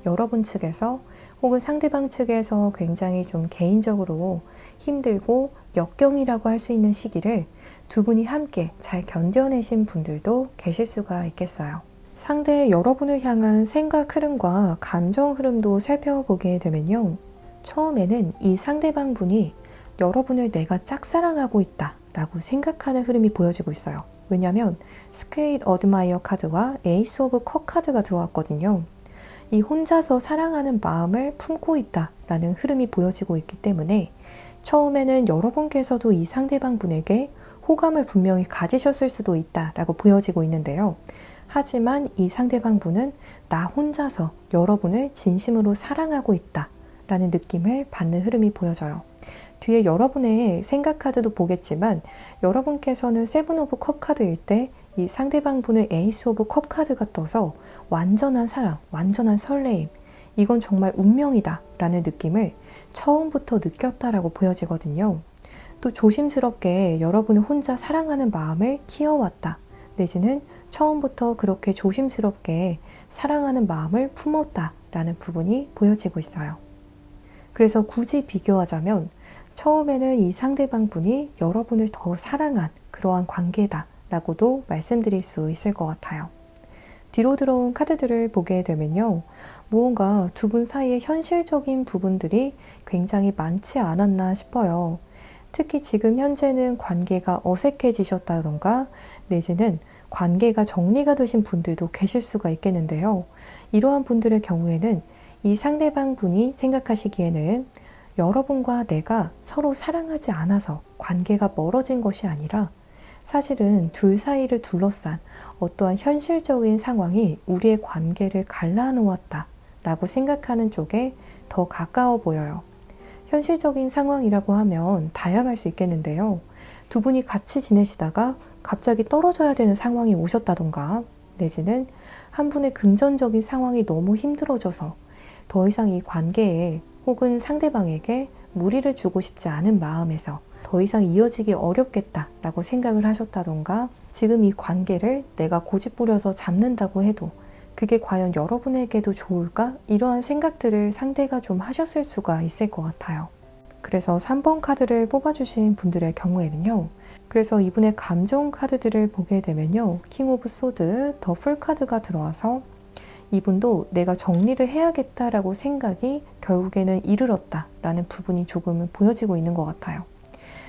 여러분 측에서 혹은 상대방 측에서 굉장히 좀 개인적으로 힘들고 역경이라고 할 수 있는 시기를 두 분이 함께 잘 견뎌내신 분들도 계실 수가 있겠어요. 상대 여러분을 향한 생각 흐름과 감정 흐름도 살펴보게 되면요, 처음에는 이 상대방 분이 여러분을 내가 짝사랑하고 있다 라고 생각하는 흐름이 보여지고 있어요. 왜냐하면 스크릿 어드마이어 카드와 에이스 오브 컵 카드가 들어왔거든요. 이 혼자서 사랑하는 마음을 품고 있다 라는 흐름이 보여지고 있기 때문에 처음에는 여러분께서도 이 상대방 분에게 호감을 분명히 가지셨을 수도 있다 라고 보여지고 있는데요. 하지만 이 상대방 분은 나 혼자서 여러분을 진심으로 사랑하고 있다 라는 느낌을 받는 흐름이 보여져요. 뒤에 여러분의 생각 카드도 보겠지만 여러분께서는 세븐 오브 컵 카드일 때 이 상대방 분의 에이스 오브 컵 카드가 떠서 완전한 사랑, 완전한 설레임, 이건 정말 운명이다 라는 느낌을 처음부터 느꼈다라고 보여지거든요. 또 조심스럽게 여러분이 혼자 사랑하는 마음을 키워왔다, 내지는 처음부터 그렇게 조심스럽게 사랑하는 마음을 품었다라는 부분이 보여지고 있어요. 그래서 굳이 비교하자면 처음에는 이 상대방 분이 여러분을 더 사랑한 그러한 관계다라고도 말씀드릴 수 있을 것 같아요. 뒤로 들어온 카드들을 보게 되면요. 무언가 두 분 사이의 현실적인 부분들이 굉장히 많지 않았나 싶어요. 특히 지금 현재는 관계가 어색해지셨다던가 내지는 관계가 정리가 되신 분들도 계실 수가 있겠는데요. 이러한 분들의 경우에는 이 상대방 분이 생각하시기에는 여러분과 내가 서로 사랑하지 않아서 관계가 멀어진 것이 아니라 사실은 둘 사이를 둘러싼 어떠한 현실적인 상황이 우리의 관계를 갈라놓았다 라고 생각하는 쪽에 더 가까워 보여요. 현실적인 상황이라고 하면 다양할 수 있겠는데요. 두 분이 같이 지내시다가 갑자기 떨어져야 되는 상황이 오셨다던가 내지는 한 분의 금전적인 상황이 너무 힘들어져서 더 이상 이 관계에 혹은 상대방에게 무리를 주고 싶지 않은 마음에서 더 이상 이어지기 어렵겠다라고 생각을 하셨다던가 지금 이 관계를 내가 고집부려서 잡는다고 해도 그게 과연 여러분에게도 좋을까? 이러한 생각들을 상대가 좀 하셨을 수가 있을 것 같아요. 그래서 3번 카드를 뽑아주신 분들의 경우에는요. 그래서 이분의 감정 카드들을 보게 되면요. 킹 오브 소드, 더 풀 카드가 들어와서 이분도 내가 정리를 해야겠다라고 생각이 결국에는 이르렀다라는 부분이 조금은 보여지고 있는 것 같아요.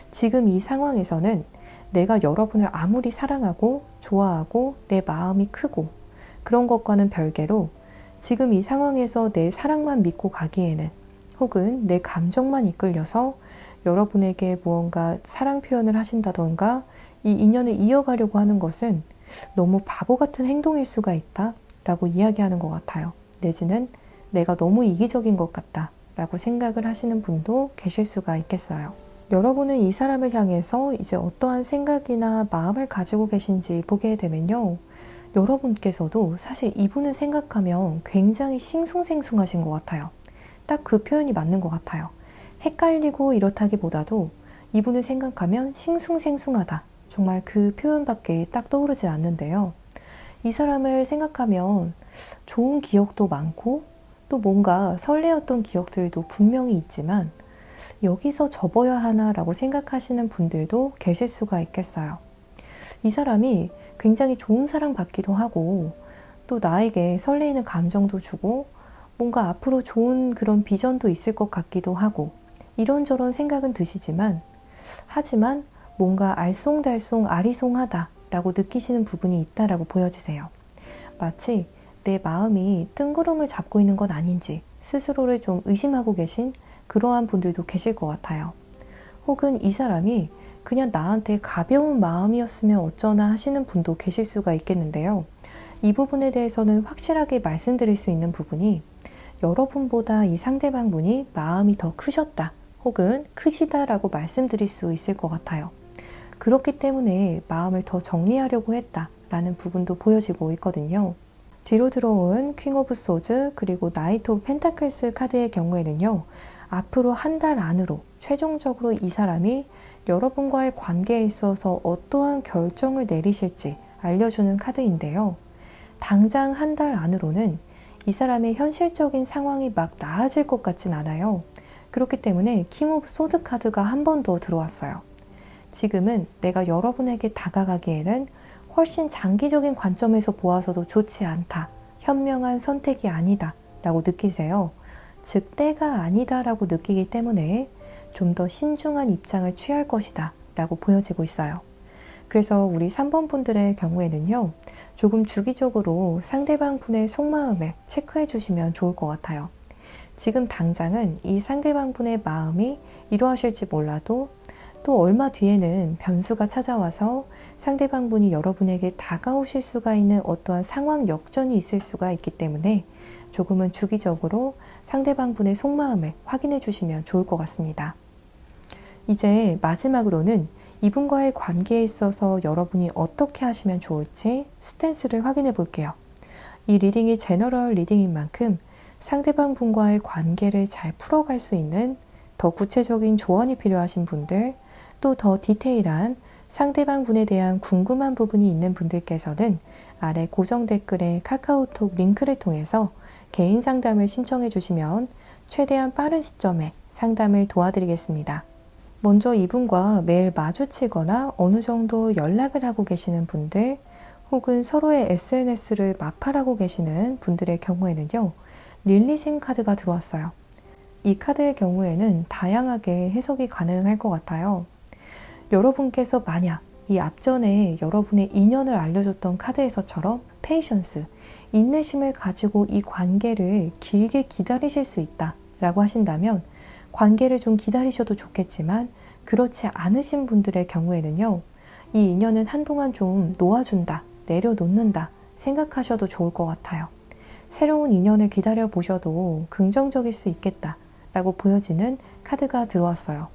지금 이 상황에서는 내가 여러분을 아무리 사랑하고 좋아하고 내 마음이 크고 그런 것과는 별개로 지금 이 상황에서 내 사랑만 믿고 가기에는 혹은 내 감정만 이끌려서 여러분에게 무언가 사랑 표현을 하신다던가 이 인연을 이어가려고 하는 것은 너무 바보 같은 행동일 수가 있다 라고 이야기하는 것 같아요. 내지는 내가 너무 이기적인 것 같다 라고 생각을 하시는 분도 계실 수가 있겠어요. 여러분은 이 사람을 향해서 이제 어떠한 생각이나 마음을 가지고 계신지 보게 되면요. 여러분께서도 사실 이분을 생각하면 굉장히 싱숭생숭하신 것 같아요. 딱 그 표현이 맞는 것 같아요. 헷갈리고 이렇다기보다도 이분을 생각하면 싱숭생숭하다. 정말 그 표현밖에 딱 떠오르지 않는데요. 이 사람을 생각하면 좋은 기억도 많고 또 뭔가 설레었던 기억들도 분명히 있지만 여기서 접어야 하나라고 생각하시는 분들도 계실 수가 있겠어요. 이 사람이 굉장히 좋은 사랑 받기도 하고 또 나에게 설레이는 감정도 주고 뭔가 앞으로 좋은 그런 비전도 있을 것 같기도 하고 이런저런 생각은 드시지만 하지만 뭔가 알쏭달쏭 아리송하다 라고 느끼시는 부분이 있다라고 보여지세요. 마치 내 마음이 뜬구름을 잡고 있는 건 아닌지 스스로를 좀 의심하고 계신 그러한 분들도 계실 것 같아요. 혹은 이 사람이 그냥 나한테 가벼운 마음이었으면 어쩌나 하시는 분도 계실 수가 있겠는데요. 이 부분에 대해서는 확실하게 말씀드릴 수 있는 부분이 여러분보다 이 상대방 분이 마음이 더 크셨다 혹은 크시다라고 말씀드릴 수 있을 것 같아요. 그렇기 때문에 마음을 더 정리하려고 했다라는 부분도 보여지고 있거든요. 뒤로 들어온 퀸 오브 소즈 그리고 나이트 오브 펜타클스 카드의 경우에는요. 앞으로 한 달 안으로 최종적으로 이 사람이 여러분과의 관계에 있어서 어떠한 결정을 내리실지 알려주는 카드인데요. 당장 한 달 안으로는 이 사람의 현실적인 상황이 막 나아질 것 같진 않아요. 그렇기 때문에 킹 오브 소드 카드가 한 번 더 들어왔어요. 지금은 내가 여러분에게 다가가기에는 훨씬 장기적인 관점에서 보아서도 좋지 않다. 현명한 선택이 아니다. 라고 느끼세요. 즉 때가 아니다 라고 느끼기 때문에 좀 더 신중한 입장을 취할 것이다 라고 보여지고 있어요. 그래서 우리 3번 분들의 경우에는요. 조금 주기적으로 상대방 분의 속마음을 체크해 주시면 좋을 것 같아요. 지금 당장은 이 상대방 분의 마음이 이러하실지 몰라도 또 얼마 뒤에는 변수가 찾아와서 상대방 분이 여러분에게 다가오실 수가 있는 어떠한 상황 역전이 있을 수가 있기 때문에 조금은 주기적으로 상대방 분의 속마음을 확인해 주시면 좋을 것 같습니다. 이제 마지막으로는 이분과의 관계에 있어서 여러분이 어떻게 하시면 좋을지 스탠스를 확인해 볼게요. 이 리딩이 제너럴 리딩인 만큼 상대방 분과의 관계를 잘 풀어갈 수 있는 더 구체적인 조언이 필요하신 분들, 또 더 디테일한 상대방 분에 대한 궁금한 부분이 있는 분들께서는 아래 고정 댓글에 카카오톡 링크를 통해서 개인 상담을 신청해 주시면 최대한 빠른 시점에 상담을 도와드리겠습니다. 먼저 이분과 매일 마주치거나 어느 정도 연락을 하고 계시는 분들, 혹은 서로의 SNS를 마팔하고 계시는 분들의 경우에는요, 릴리징 카드가 들어왔어요. 이 카드의 경우에는 다양하게 해석이 가능할 것 같아요. 여러분께서 만약 이 앞전에 여러분의 인연을 알려줬던 카드에서처럼 페이션스, 인내심을 가지고 이 관계를 길게 기다리실 수 있다 라고 하신다면 관계를 좀 기다리셔도 좋겠지만, 그렇지 않으신 분들의 경우에는요, 이 인연은 한동안 좀 놓아준다, 내려놓는다 생각하셔도 좋을 것 같아요. 새로운 인연을 기다려 보셔도 긍정적일 수 있겠다 라고 보여지는 카드가 들어왔어요.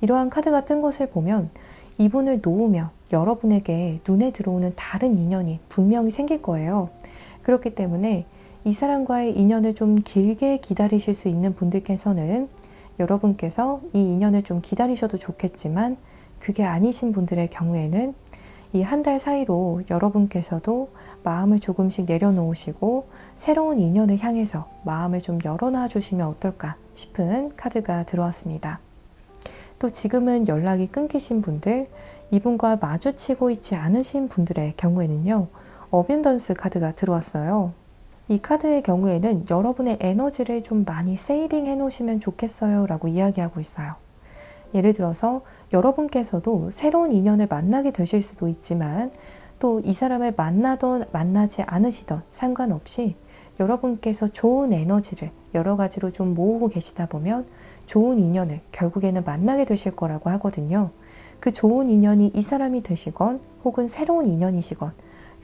이러한 카드가 뜬 것을 보면 이분을 놓으면 여러분에게 눈에 들어오는 다른 인연이 분명히 생길 거예요. 그렇기 때문에 이 사람과의 인연을 좀 길게 기다리실 수 있는 분들께서는 여러분께서 이 인연을 좀 기다리셔도 좋겠지만, 그게 아니신 분들의 경우에는 이 한 달 사이로 여러분께서도 마음을 조금씩 내려놓으시고 새로운 인연을 향해서 마음을 좀 열어놔 주시면 어떨까 싶은 카드가 들어왔습니다. 또 지금은 연락이 끊기신 분들, 이분과 마주치고 있지 않으신 분들의 경우에는요, 어벤던스 카드가 들어왔어요. 이 카드의 경우에는 여러분의 에너지를 좀 많이 세이빙 해 놓으시면 좋겠어요 라고 이야기하고 있어요. 예를 들어서 여러분께서도 새로운 인연을 만나게 되실 수도 있지만, 또 이 사람을 만나던 만나지 않으시던 상관없이 여러분께서 좋은 에너지를 여러 가지로 좀 모으고 계시다 보면 좋은 인연을 결국에는 만나게 되실 거라고 하거든요. 그 좋은 인연이 이 사람이 되시건 혹은 새로운 인연이시건,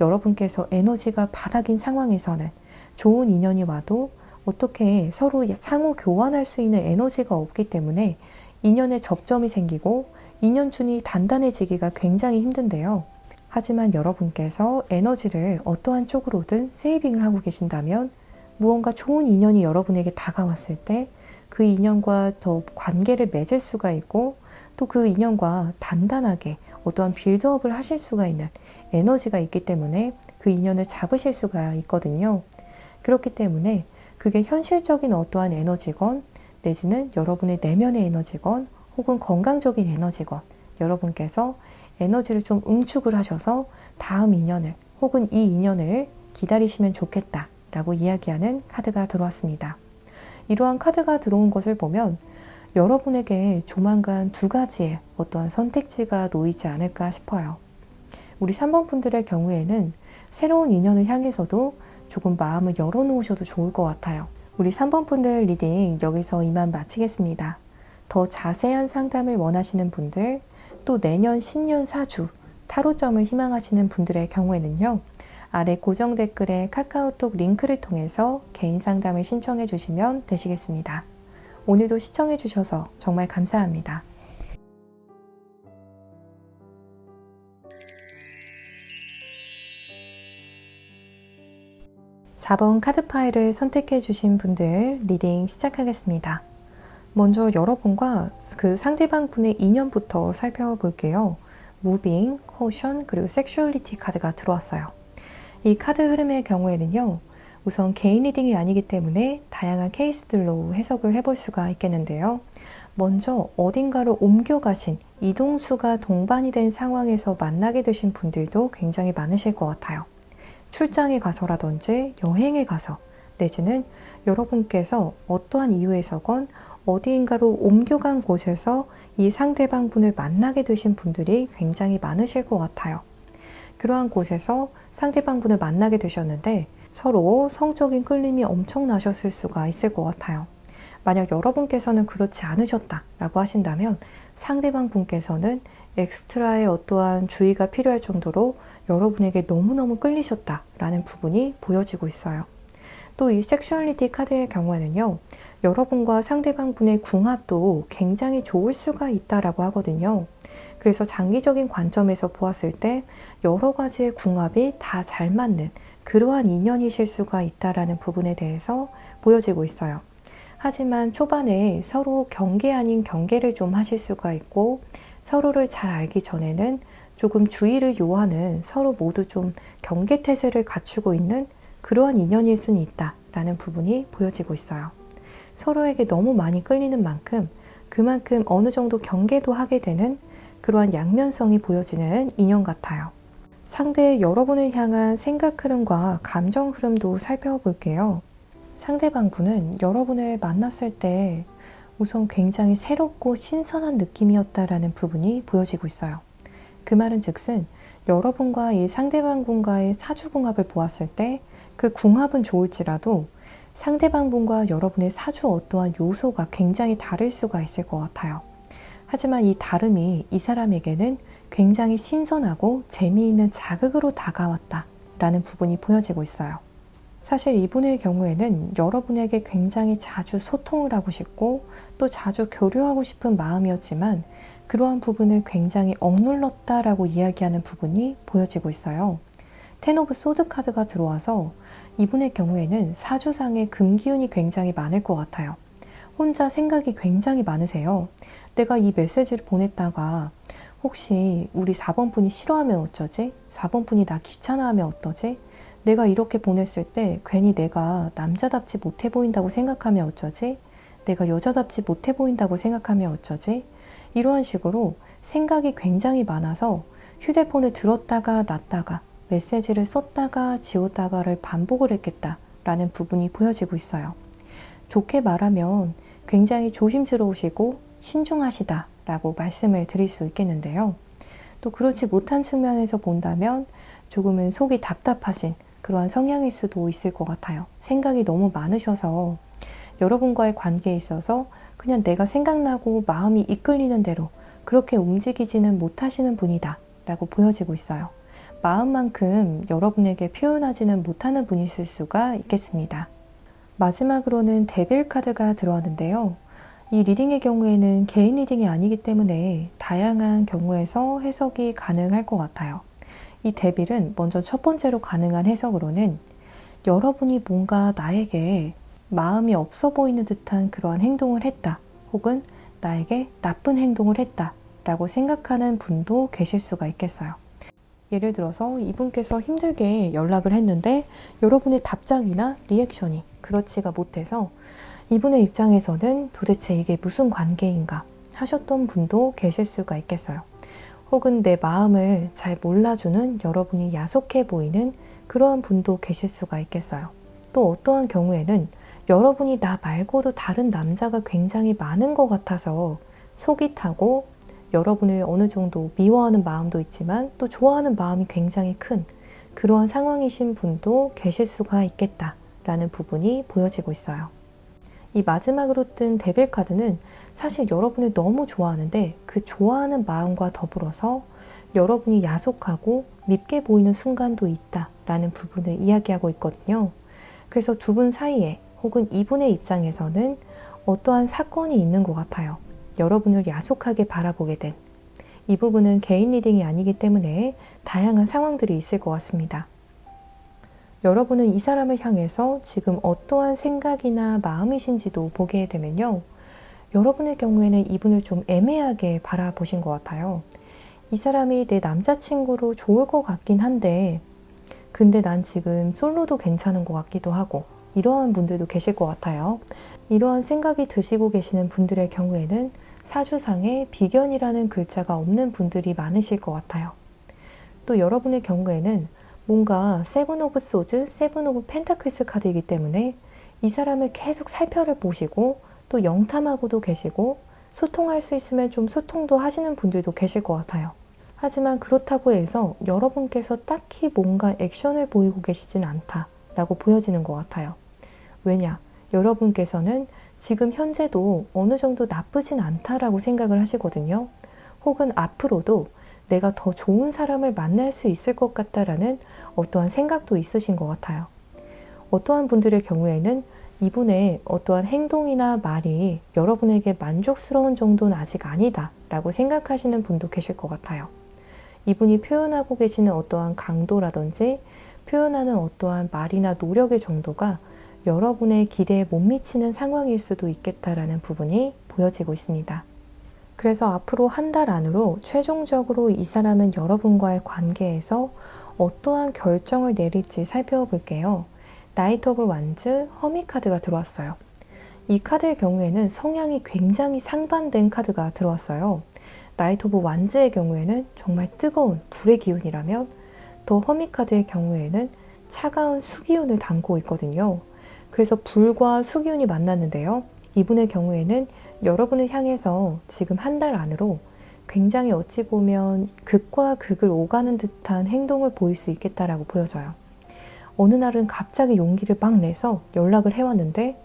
여러분께서 에너지가 바닥인 상황에서는 좋은 인연이 와도 어떻게 서로 상호 교환할 수 있는 에너지가 없기 때문에 인연에 접점이 생기고 인연줄이 단단해지기가 굉장히 힘든데요. 하지만 여러분께서 에너지를 어떠한 쪽으로든 세이빙을 하고 계신다면 무언가 좋은 인연이 여러분에게 다가왔을 때 그 인연과 더 관계를 맺을 수가 있고, 또 그 인연과 단단하게 어떠한 빌드업을 하실 수가 있는 에너지가 있기 때문에 그 인연을 잡으실 수가 있거든요. 그렇기 때문에 그게 현실적인 어떠한 에너지건, 내지는 여러분의 내면의 에너지건, 혹은 건강적인 에너지건, 여러분께서 에너지를 좀 응축을 하셔서 다음 인연을 혹은 이 인연을 기다리시면 좋겠다 라고 이야기하는 카드가 들어왔습니다. 이러한 카드가 들어온 것을 보면 여러분에게 조만간 두 가지의 어떠한 선택지가 놓이지 않을까 싶어요. 우리 3번 분들의 경우에는 새로운 인연을 향해서도 조금 마음을 열어놓으셔도 좋을 것 같아요. 우리 3번 분들 리딩 여기서 이만 마치겠습니다. 더 자세한 상담을 원하시는 분들, 또 내년 신년 사주 타로점을 희망하시는 분들의 경우에는요, 아래 고정 댓글에 카카오톡 링크를 통해서 개인 상담을 신청해 주시면 되시겠습니다. 오늘도 시청해 주셔서 정말 감사합니다. 4번 카드 파일을 선택해 주신 분들 리딩 시작하겠습니다. 먼저 여러분과 그 상대방 분의 인연부터 살펴볼게요. 무빙, 코션, 그리고 섹슈얼리티 카드가 들어왔어요. 이 카드 흐름의 경우에는요, 우선 개인 리딩이 아니기 때문에 다양한 케이스들로 해석을 해볼 수가 있겠는데요. 먼저 어딘가로 옮겨가신 이동수가 동반이 된 상황에서 만나게 되신 분들도 굉장히 많으실 것 같아요. 출장에 가서라든지 여행에 가서, 내지는 여러분께서 어떠한 이유에서건 어디인가로 옮겨간 곳에서 이 상대방 분을 만나게 되신 분들이 굉장히 많으실 것 같아요. 그러한 곳에서 상대방 분을 만나게 되셨는데 서로 성적인 끌림이 엄청나셨을 수가 있을 것 같아요. 만약 여러분께서는 그렇지 않으셨다라고 하신다면 상대방 분께서는 엑스트라의 어떠한 주의가 필요할 정도로 여러분에게 너무너무 끌리셨다라는 부분이 보여지고 있어요. 또 이 섹슈얼리티 카드의 경우에는요, 여러분과 상대방 분의 궁합도 굉장히 좋을 수가 있다라고 하거든요. 그래서 장기적인 관점에서 보았을 때 여러 가지의 궁합이 다 잘 맞는 그러한 인연이실 수가 있다라는 부분에 대해서 보여지고 있어요. 하지만 초반에 서로 경계 아닌 경계를 좀 하실 수가 있고, 서로를 잘 알기 전에는 조금 주의를 요하는, 서로 모두 좀 경계태세를 갖추고 있는 그러한 인연일 수는 있다라는 부분이 보여지고 있어요. 서로에게 너무 많이 끌리는 만큼 그만큼 어느 정도 경계도 하게 되는 그러한 양면성이 보여지는 인연 같아요. 상대 여러분을 향한 생각 흐름과 감정 흐름도 살펴볼게요. 상대방 분은 여러분을 만났을 때 우선 굉장히 새롭고 신선한 느낌이었다라는 부분이 보여지고 있어요. 그 말은 즉슨 여러분과 이 상대방 분과의 사주궁합을 보았을 때 그 궁합은 좋을지라도 상대방 분과 여러분의 사주 어떠한 요소가 굉장히 다를 수가 있을 것 같아요. 하지만 이 다름이 이 사람에게는 굉장히 신선하고 재미있는 자극으로 다가왔다 라는 부분이 보여지고 있어요. 사실 이분의 경우에는 여러분에게 굉장히 자주 소통을 하고 싶고 또 자주 교류하고 싶은 마음이었지만 그러한 부분을 굉장히 억눌렀다라고 이야기하는 부분이 보여지고 있어요. 텐 오브 소드 카드가 들어와서 이분의 경우에는 사주상의 금기운이 굉장히 많을 것 같아요. 혼자 생각이 굉장히 많으세요. 내가 이 메시지를 보냈다가 혹시 우리 4번 분이 싫어하면 어쩌지? 4번 분이 나 귀찮아하면 어떠지? 내가 이렇게 보냈을 때 괜히 내가 남자답지 못해 보인다고 생각하면 어쩌지? 내가 여자답지 못해 보인다고 생각하면 어쩌지? 이러한 식으로 생각이 굉장히 많아서 휴대폰을 들었다가 놨다가 메시지를 썼다가 지웠다가를 반복을 했겠다라는 부분이 보여지고 있어요. 좋게 말하면 굉장히 조심스러우시고 신중하시다라고 말씀을 드릴 수 있겠는데요. 또 그렇지 못한 측면에서 본다면 조금은 속이 답답하신 그러한 성향일 수도 있을 것 같아요. 생각이 너무 많으셔서 여러분과의 관계에 있어서 그냥 내가 생각나고 마음이 이끌리는 대로 그렇게 움직이지는 못하시는 분이다 라고 보여지고 있어요. 마음만큼 여러분에게 표현하지는 못하는 분이실 수가 있겠습니다. 마지막으로는 데빌 카드가 들어왔는데요. 이 리딩의 경우에는 개인 리딩이 아니기 때문에 다양한 경우에서 해석이 가능할 것 같아요. 이 데빌은 먼저 첫 번째로 가능한 해석으로는 여러분이 뭔가 나에게 마음이 없어 보이는 듯한 그러한 행동을 했다. 혹은 나에게 나쁜 행동을 했다. 라고 생각하는 분도 계실 수가 있겠어요. 예를 들어서 이분께서 힘들게 연락을 했는데 여러분의 답장이나 리액션이 그렇지가 못해서 이분의 입장에서는 도대체 이게 무슨 관계인가 하셨던 분도 계실 수가 있겠어요. 혹은 내 마음을 잘 몰라주는 여러분이 야속해 보이는 그러한 분도 계실 수가 있겠어요. 또 어떠한 경우에는 여러분이 나 말고도 다른 남자가 굉장히 많은 것 같아서 속이 타고 여러분을 어느 정도 미워하는 마음도 있지만 또 좋아하는 마음이 굉장히 큰 그러한 상황이신 분도 계실 수가 있겠다라는 부분이 보여지고 있어요. 이 마지막으로 뜬 데빌 카드는 사실 여러분을 너무 좋아하는데 그 좋아하는 마음과 더불어서 여러분이 야속하고 밉게 보이는 순간도 있다라는 부분을 이야기하고 있거든요. 그래서 두 분 사이에 혹은 이분의 입장에서는 어떠한 사건이 있는 것 같아요. 여러분을 야속하게 바라보게 된 이 부분은 개인 리딩이 아니기 때문에 다양한 상황들이 있을 것 같습니다. 여러분은 이 사람을 향해서 지금 어떠한 생각이나 마음이신지도 보게 되면요. 여러분의 경우에는 이분을 좀 애매하게 바라보신 것 같아요. 이 사람이 내 남자친구로 좋을 것 같긴 한데 근데 난 지금 솔로도 괜찮은 것 같기도 하고 이러한 분들도 계실 것 같아요. 이러한 생각이 드시고 계시는 분들의 경우에는 사주상에 비견이라는 글자가 없는 분들이 많으실 것 같아요. 또 여러분의 경우에는 뭔가 세븐 오브 소즈, 세븐 오브 펜타클스 카드이기 때문에 이 사람을 계속 살펴보시고 또 영탐하고도 계시고 소통할 수 있으면 좀 소통도 하시는 분들도 계실 것 같아요. 하지만 그렇다고 해서 여러분께서 딱히 뭔가 액션을 보이고 계시진 않다라고 보여지는 것 같아요. 왜냐? 여러분께서는 지금 현재도 어느 정도 나쁘진 않다라고 생각을 하시거든요. 혹은 앞으로도 내가 더 좋은 사람을 만날 수 있을 것 같다라는 어떠한 생각도 있으신 것 같아요. 어떠한 분들의 경우에는 이분의 어떠한 행동이나 말이 여러분에게 만족스러운 정도는 아직 아니다 라고 생각하시는 분도 계실 것 같아요. 이분이 표현하고 계시는 어떠한 강도라든지 표현하는 어떠한 말이나 노력의 정도가 여러분의 기대에 못 미치는 상황일 수도 있겠다라는 부분이 보여지고 있습니다. 그래서 앞으로 한 달 안으로 최종적으로 이 사람은 여러분과의 관계에서 어떠한 결정을 내릴지 살펴볼게요. 나이트 오브 완즈 허미 카드가 들어왔어요. 이 카드의 경우에는 성향이 굉장히 상반된 카드가 들어왔어요. 나이트 오브 완즈의 경우에는 정말 뜨거운 불의 기운이라면 더 허미 카드의 경우에는 차가운 수기운을 담고 있거든요. 그래서 불과 수기운이 만났는데요. 이분의 경우에는 여러분을 향해서 지금 한 달 안으로 굉장히 어찌 보면 극과 극을 오가는 듯한 행동을 보일 수 있겠다라고 보여져요. 어느 날은 갑자기 용기를 막 내서 연락을 해왔는데,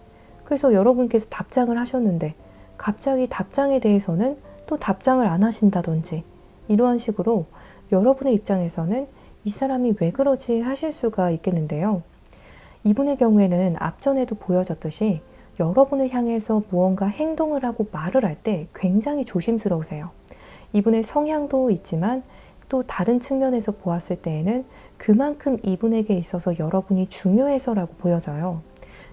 그래서 여러분께서 답장을 하셨는데 갑자기 답장에 대해서는 또 답장을 안 하신다든지, 이러한 식으로 여러분의 입장에서는 이 사람이 왜 그러지 하실 수가 있겠는데요. 이분의 경우에는 앞전에도 보여졌듯이 여러분을 향해서 무언가 행동을 하고 말을 할 때 굉장히 조심스러우세요. 이분의 성향도 있지만 또 다른 측면에서 보았을 때에는 그만큼 이분에게 있어서 여러분이 중요해서라고 보여져요.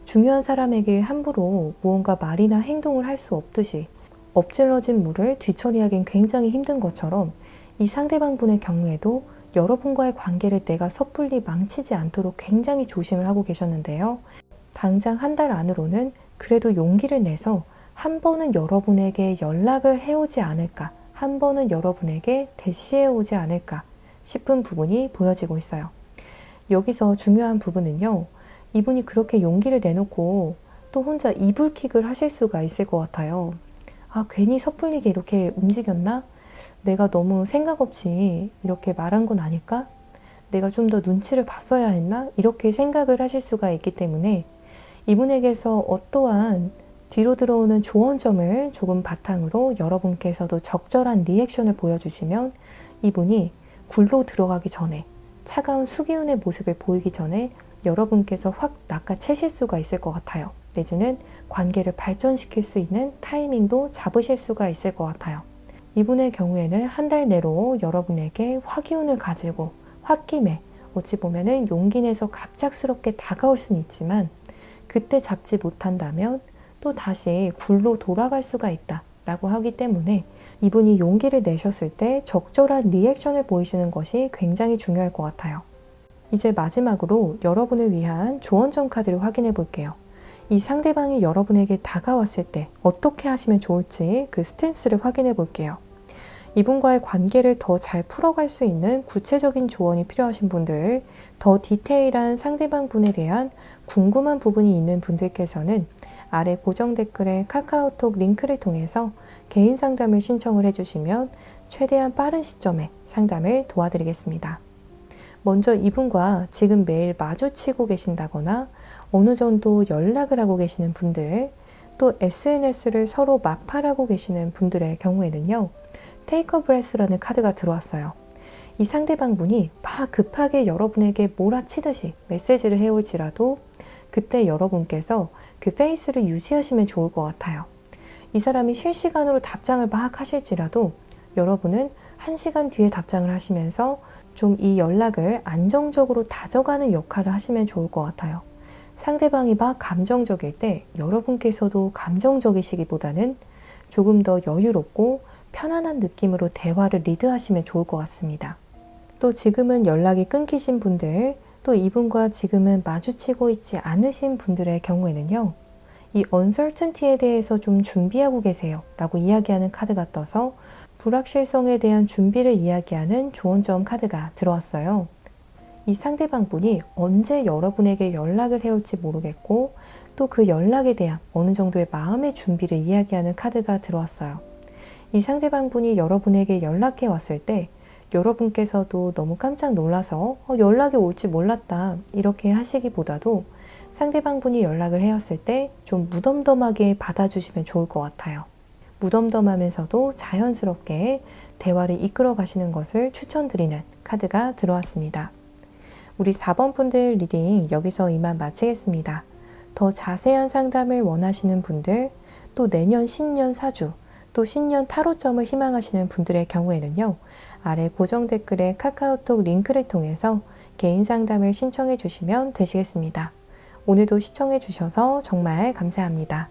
중요한 사람에게 함부로 무언가 말이나 행동을 할 수 없듯이 엎질러진 물을 뒤처리하기엔 굉장히 힘든 것처럼 이 상대방 분의 경우에도 여러분과의 관계를 내가 섣불리 망치지 않도록 굉장히 조심을 하고 계셨는데요. 당장 한 달 안으로는 그래도 용기를 내서 한 번은 여러분에게 연락을 해오지 않을까, 한 번은 여러분에게 대시해 오지 않을까 싶은 부분이 보여지고 있어요. 여기서 중요한 부분은요, 이분이 그렇게 용기를 내놓고 또 혼자 이불킥을 하실 수가 있을 것 같아요. 아, 괜히 섣불리게 이렇게 움직였나? 내가 너무 생각 없이 이렇게 말한 건 아닐까? 내가 좀 더 눈치를 봤어야 했나? 이렇게 생각을 하실 수가 있기 때문에 이분에게서 어떠한 뒤로 들어오는 조언점을 조금 바탕으로 여러분께서도 적절한 리액션을 보여주시면 이분이 굴로 들어가기 전에, 차가운 수기운의 모습을 보이기 전에 여러분께서 확 낚아채실 수가 있을 것 같아요. 내지는 관계를 발전시킬 수 있는 타이밍도 잡으실 수가 있을 것 같아요. 이분의 경우에는 한 달 내로 여러분에게 화기운을 가지고 홧김에 어찌 보면은 용기 내서 갑작스럽게 다가올 수는 있지만 그때 잡지 못한다면 또 다시 굴로 돌아갈 수가 있다라고 하기 때문에 이분이 용기를 내셨을 때 적절한 리액션을 보이시는 것이 굉장히 중요할 것 같아요. 이제 마지막으로 여러분을 위한 조언점 카드를 확인해 볼게요. 이 상대방이 여러분에게 다가왔을 때 어떻게 하시면 좋을지 그 스탠스를 확인해 볼게요. 이분과의 관계를 더 잘 풀어갈 수 있는 구체적인 조언이 필요하신 분들, 더 디테일한 상대방 분에 대한 궁금한 부분이 있는 분들께서는 아래 고정 댓글에 카카오톡 링크를 통해서 개인 상담을 신청을 해주시면 최대한 빠른 시점에 상담을 도와드리겠습니다. 먼저 이분과 지금 매일 마주치고 계신다거나 어느 정도 연락을 하고 계시는 분들, 또 SNS를 서로 마팔하고 계시는 분들의 경우에는요, Take a Breath라는 카드가 들어왔어요. 이 상대방 분이 막 급하게 여러분에게 몰아치듯이 메시지를 해올지라도 그때 여러분께서 그 페이스를 유지하시면 좋을 것 같아요. 이 사람이 실시간으로 답장을 막 하실지라도 여러분은 1시간 뒤에 답장을 하시면서 좀 이 연락을 안정적으로 다져가는 역할을 하시면 좋을 것 같아요. 상대방이 막 감정적일 때 여러분께서도 감정적이시기보다는 조금 더 여유롭고 편안한 느낌으로 대화를 리드하시면 좋을 것 같습니다. 또 지금은 연락이 끊기신 분들, 또 이분과 지금은 마주치고 있지 않으신 분들의 경우에는요, 이 uncertainty에 대해서 좀 준비하고 계세요 라고 이야기하는 카드가 떠서 불확실성에 대한 준비를 이야기하는 조언점 카드가 들어왔어요. 이 상대방 분이 언제 여러분에게 연락을 해올지 모르겠고 또 그 연락에 대한 어느 정도의 마음의 준비를 이야기하는 카드가 들어왔어요. 이 상대방 분이 여러분에게 연락해 왔을 때 여러분께서도 너무 깜짝 놀라서 연락이 올지 몰랐다 이렇게 하시기보다도 상대방 분이 연락을 해왔을 때 좀 무덤덤하게 받아주시면 좋을 것 같아요. 무덤덤하면서도 자연스럽게 대화를 이끌어 가시는 것을 추천드리는 카드가 들어왔습니다. 우리 4번 분들 리딩 여기서 이만 마치겠습니다. 더 자세한 상담을 원하시는 분들, 또 내년 신년 사주, 또 신년 타로점을 희망하시는 분들의 경우에는요, 아래 고정 댓글에 카카오톡 링크를 통해서 개인 상담을 신청해 주시면 되시겠습니다. 오늘도 시청해 주셔서 정말 감사합니다.